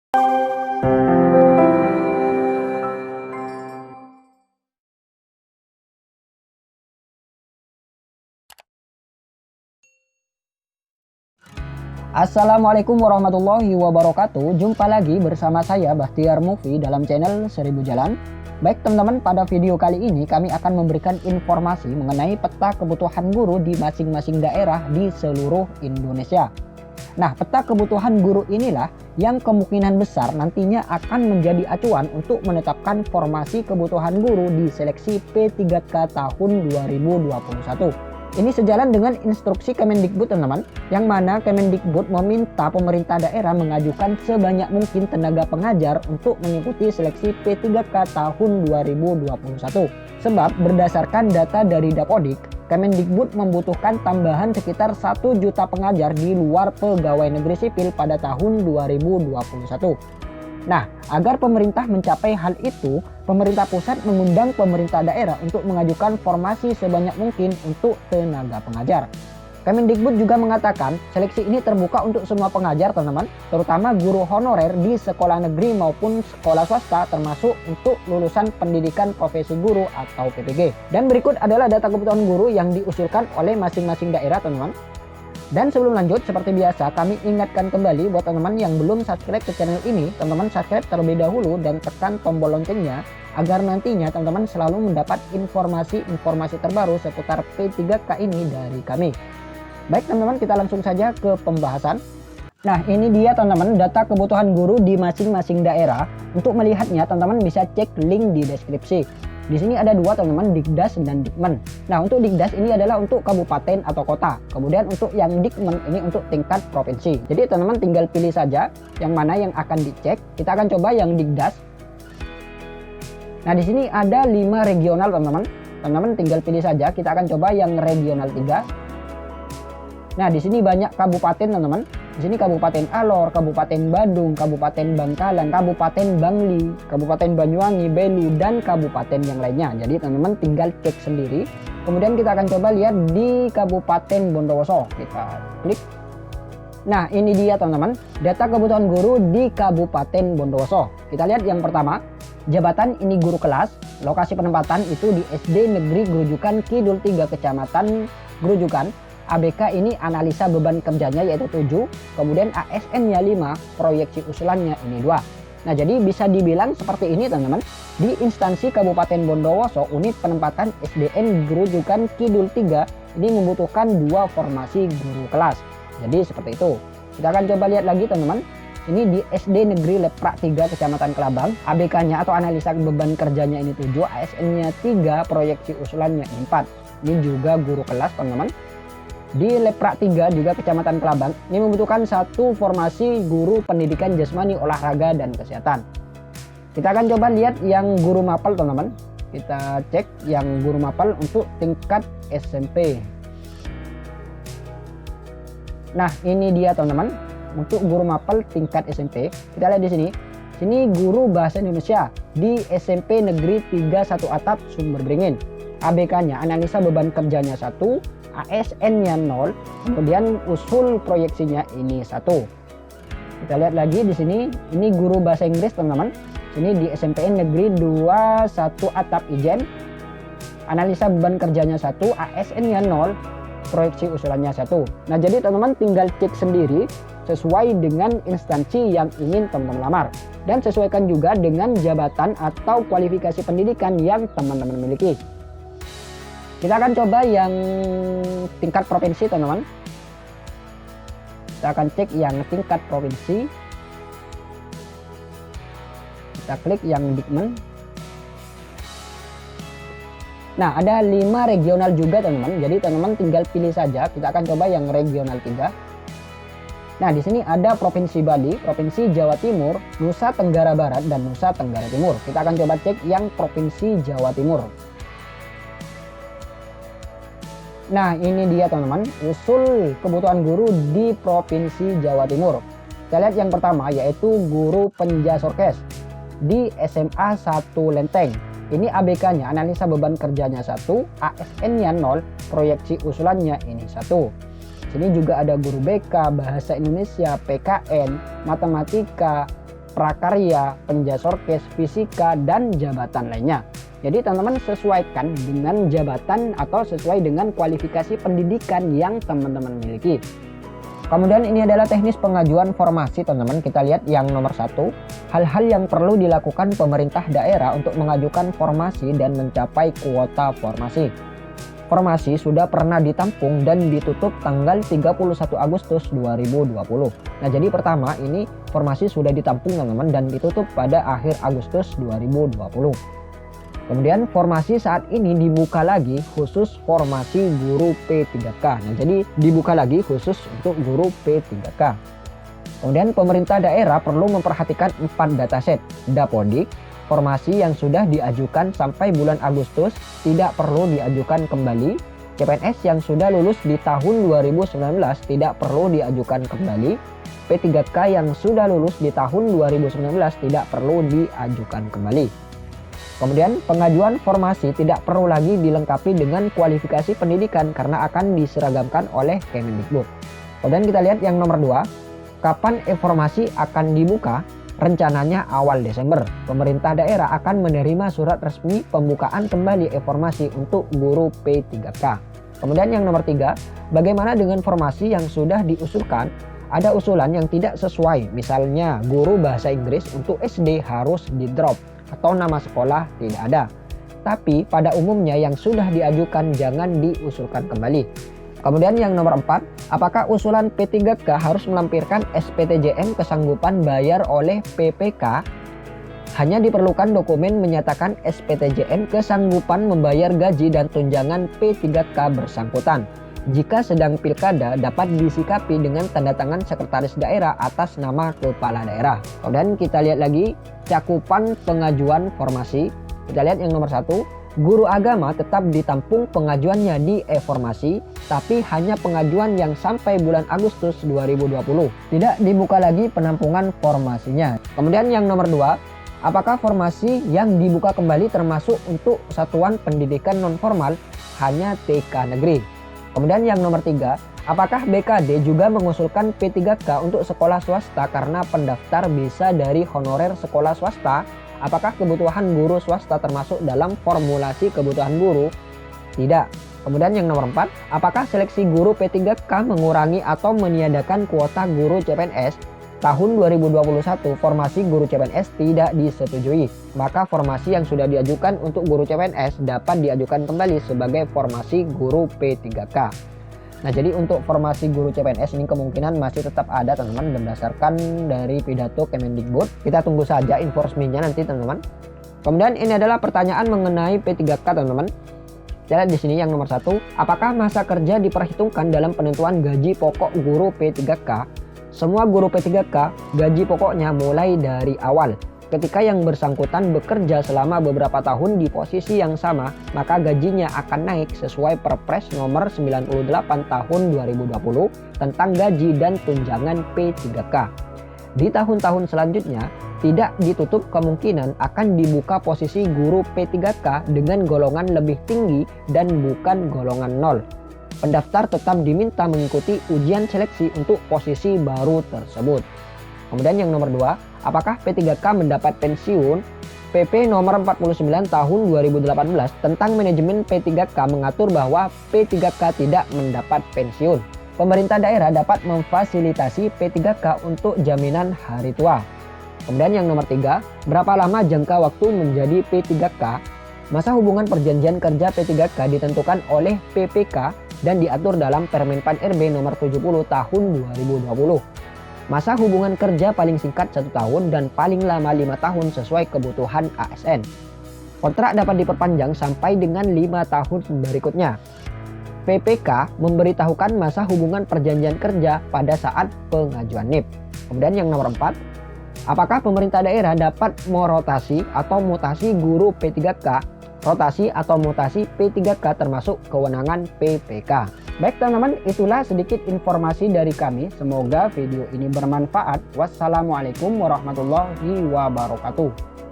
Assalamualaikum warahmatullahi wabarakatuh. Jumpa lagi bersama saya Bahtiar Movie dalam channel 1000 Jalan. Baik teman-teman, pada video kali ini kami akan memberikan informasi mengenai peta kebutuhan guru di masing-masing daerah di seluruh Indonesia. Nah, peta kebutuhan guru inilah yang kemungkinan besar nantinya akan menjadi acuan untuk menetapkan formasi kebutuhan guru di seleksi P3K tahun 2021. Ini sejalan dengan instruksi Kemendikbud teman-teman, yang mana Kemendikbud meminta pemerintah daerah mengajukan sebanyak mungkin tenaga pengajar untuk mengikuti seleksi P3K tahun 2021. Sebab berdasarkan data dari Dapodik, Kemendikbud membutuhkan tambahan sekitar 1 juta pengajar di luar pegawai negeri sipil pada tahun 2021. Nah, agar pemerintah mencapai hal itu, pemerintah pusat mengundang pemerintah daerah untuk mengajukan formasi sebanyak mungkin untuk tenaga pengajar. Kemendikbud juga mengatakan seleksi ini terbuka untuk semua pengajar teman-teman, terutama guru honorer di sekolah negeri maupun sekolah swasta, termasuk untuk lulusan pendidikan profesi guru atau PPG. Dan berikut adalah data kebutuhan guru yang diusulkan oleh masing-masing daerah teman-teman. Dan sebelum lanjut, seperti biasa kami ingatkan kembali buat teman-teman yang belum subscribe ke channel ini, teman-teman subscribe terlebih dahulu dan tekan tombol loncengnya agar nantinya teman-teman selalu mendapat informasi-informasi terbaru seputar P3K ini dari kami. Baik teman-teman, kita langsung saja ke pembahasan. Nah, ini dia teman-teman data kebutuhan guru di masing-masing daerah. Untuk melihatnya teman-teman bisa cek link di deskripsi. Di sini ada dua teman-teman, Dikdas dan Dikmen. Nah, untuk Dikdas ini adalah untuk kabupaten atau kota. Kemudian untuk yang Dikmen ini untuk tingkat provinsi. Jadi teman-teman tinggal pilih saja yang mana yang akan dicek. Kita akan coba yang Dikdas. Nah, di sini ada 5 regional teman-teman. Teman-teman tinggal pilih saja. Kita akan coba yang regional 3. Nah, di sini banyak kabupaten teman-teman. Di sini Kabupaten Alor, Kabupaten Badung, Kabupaten Bangkalan, Kabupaten Bangli, Kabupaten Banyuwangi, Belu, dan kabupaten yang lainnya. Jadi teman-teman tinggal cek sendiri. Kemudian kita akan coba lihat di Kabupaten Bondowoso. Kita klik. Nah, ini dia teman-teman data kebutuhan guru di Kabupaten Bondowoso. Kita lihat yang pertama, jabatan ini guru kelas. Lokasi penempatan itu di SD Negeri Grujukan Kidul 3 Kecamatan Grujukan. ABK ini analisa beban kerjanya yaitu 7, kemudian ASN-nya 5, proyeksi usulannya ini 2. Nah, jadi bisa dibilang seperti ini teman-teman. Di instansi Kabupaten Bondowoso, unit penempatan SDN Grujukan Kidul 3 ini membutuhkan 2 formasi guru kelas. Jadi seperti itu. Kita akan coba lihat lagi teman-teman. Ini di SD Negeri Leprak 3 Kecamatan Kelabang, ABK-nya atau analisa beban kerjanya ini 7, ASN-nya 3, proyeksi usulannya ini 4. Ini juga guru kelas teman-teman. Di Leprak 3 juga Kecamatan Kelabang ini membutuhkan 1 formasi guru pendidikan jasmani, olahraga, dan kesehatan. Kita akan coba lihat yang guru mapel teman-teman. Kita cek yang guru mapel untuk tingkat SMP. Nah, ini dia teman-teman untuk guru mapel tingkat SMP. Kita lihat di sini. Sini guru bahasa Indonesia di SMP Negeri 31 Atap Sumber Beringin. ABK-nya analisa beban kerjanya 1, ASN-nya 0, kemudian usul proyeksinya ini 1. Kita lihat lagi di sini, ini guru bahasa Inggris teman-teman. Sini di SMPN Negeri 21 Atap Ijen, analisa beban kerjanya 1, ASN-nya 0, proyeksi usulannya 1. Nah, jadi teman-teman tinggal cek sendiri sesuai dengan instansi yang ingin teman-teman lamar, dan sesuaikan juga dengan jabatan atau kualifikasi pendidikan yang teman-teman miliki. Kita akan coba yang tingkat provinsi teman-teman. Kita akan cek yang tingkat provinsi. Kita klik yang Dikmen. Nah, ada 5 regional juga teman-teman. Jadi teman-teman tinggal pilih saja. Kita akan coba yang regional 3. Nah, di sini ada Provinsi Bali, Provinsi Jawa Timur, Nusa Tenggara Barat, dan Nusa Tenggara Timur. Kita akan coba cek yang Provinsi Jawa Timur. Nah, ini dia teman-teman usul kebutuhan guru di Provinsi Jawa Timur. Kita lihat yang pertama yaitu guru penjasorkes di SMA 1 Lenteng. Ini ABK-nya analisa beban kerjanya 1, ASN-nya 0, proyeksi usulannya ini 1. Sini juga ada guru BK, Bahasa Indonesia, PKN, Matematika, prakarya, penjasorkes, fisika, dan jabatan lainnya. Jadi teman-teman sesuaikan dengan jabatan atau sesuai dengan kualifikasi pendidikan yang teman-teman miliki. Kemudian ini adalah teknis pengajuan formasi teman-teman. Kita lihat yang nomor 1, hal-hal yang perlu dilakukan pemerintah daerah untuk mengajukan formasi dan mencapai kuota formasi. Formasi sudah pernah ditampung dan ditutup tanggal 31 Agustus 2020. Nah jadi pertama ini formasi sudah ditampung teman-teman dan ditutup pada akhir Agustus 2020. Kemudian formasi saat ini dibuka lagi khusus formasi guru P3K. Nah jadi dibuka lagi khusus untuk guru P3K. Kemudian pemerintah daerah perlu memperhatikan 4 dataset. Dapodik, formasi yang sudah diajukan sampai bulan Agustus tidak perlu diajukan kembali. CPNS yang sudah lulus di tahun 2019 tidak perlu diajukan kembali. P3K yang sudah lulus di tahun 2019 tidak perlu diajukan kembali. Kemudian pengajuan formasi tidak perlu lagi dilengkapi dengan kualifikasi pendidikan karena akan diseragamkan oleh Kemendikbud. Kemudian kita lihat yang nomor 2, kapan informasi akan dibuka? Rencananya awal Desember. Pemerintah daerah akan menerima surat resmi pembukaan kembali informasi untuk guru P3K. Kemudian yang nomor 3, bagaimana dengan formasi yang sudah diusulkan? Ada usulan yang tidak sesuai, misalnya guru bahasa Inggris untuk SD harus di-drop atau nama sekolah tidak ada. Tapi pada umumnya yang sudah diajukan jangan diusulkan kembali. Kemudian yang nomor 4, apakah usulan P3K harus melampirkan SPTJM kesanggupan bayar oleh PPK? Hanya diperlukan dokumen menyatakan SPTJM kesanggupan membayar gaji dan tunjangan P3K bersangkutan. Jika sedang pilkada dapat disikapi dengan tanda tangan sekretaris daerah atas nama kepala daerah. Kemudian kita lihat lagi cakupan pengajuan formasi. Kita lihat yang nomor 1, guru agama tetap ditampung pengajuannya di e-formasi, tapi hanya pengajuan yang sampai bulan Agustus 2020. Tidak dibuka lagi penampungan formasinya. Kemudian yang nomor 2, apakah formasi yang dibuka kembali termasuk untuk satuan pendidikan non-formal hanya TK negeri? Kemudian yang nomor 3, apakah BKD juga mengusulkan P3K untuk sekolah swasta karena pendaftar bisa dari honorer sekolah swasta? Apakah kebutuhan guru swasta termasuk dalam formulasi kebutuhan guru? Tidak. Kemudian yang nomor 4, apakah seleksi guru P3K mengurangi atau meniadakan kuota guru CPNS? Tahun 2021 formasi guru CPNS tidak disetujui. Maka formasi yang sudah diajukan untuk guru CPNS dapat diajukan kembali sebagai formasi guru P3K. Nah jadi untuk formasi guru CPNS ini kemungkinan masih tetap ada teman-teman berdasarkan dari pidato Kemendikbud. Kita tunggu saja info resminya nanti teman-teman. Kemudian ini adalah pertanyaan mengenai P3K teman-teman. Kita lihat di sini yang nomor 1, apakah masa kerja diperhitungkan dalam penentuan gaji pokok guru P3K? Semua guru P3K gaji pokoknya mulai dari awal. Ketika yang bersangkutan bekerja selama beberapa tahun di posisi yang sama, maka gajinya akan naik sesuai Perpres nomor 98 tahun 2020 tentang gaji dan tunjangan P3K. Di tahun-tahun selanjutnya, tidak ditutup kemungkinan akan dibuka posisi guru P3K dengan golongan lebih tinggi dan bukan golongan 0. Pendaftar tetap diminta mengikuti ujian seleksi untuk posisi baru tersebut. Kemudian yang nomor 2, apakah P3K mendapat pensiun? PP nomor 49 tahun 2018 tentang manajemen P3K mengatur bahwa P3K tidak mendapat pensiun. Pemerintah daerah dapat memfasilitasi P3K untuk jaminan hari tua. Kemudian yang nomor 3, berapa lama jangka waktu menjadi P3K? Masa hubungan perjanjian kerja P3K ditentukan oleh PPK dan diatur dalam Permen Pan RB nomor 70 tahun 2020. Masa hubungan kerja paling singkat 1 tahun dan paling lama 5 tahun sesuai kebutuhan ASN. Kontrak dapat diperpanjang sampai dengan 5 tahun berikutnya. PPK memberitahukan masa hubungan perjanjian kerja pada saat pengajuan NIP. Kemudian yang nomor 4, apakah pemerintah daerah dapat merotasi atau mutasi guru P3K? Rotasi atau mutasi P3K termasuk kewenangan PPK. Baik teman-teman, itulah sedikit informasi dari kami. Semoga video ini bermanfaat. Wassalamualaikum warahmatullahi wabarakatuh.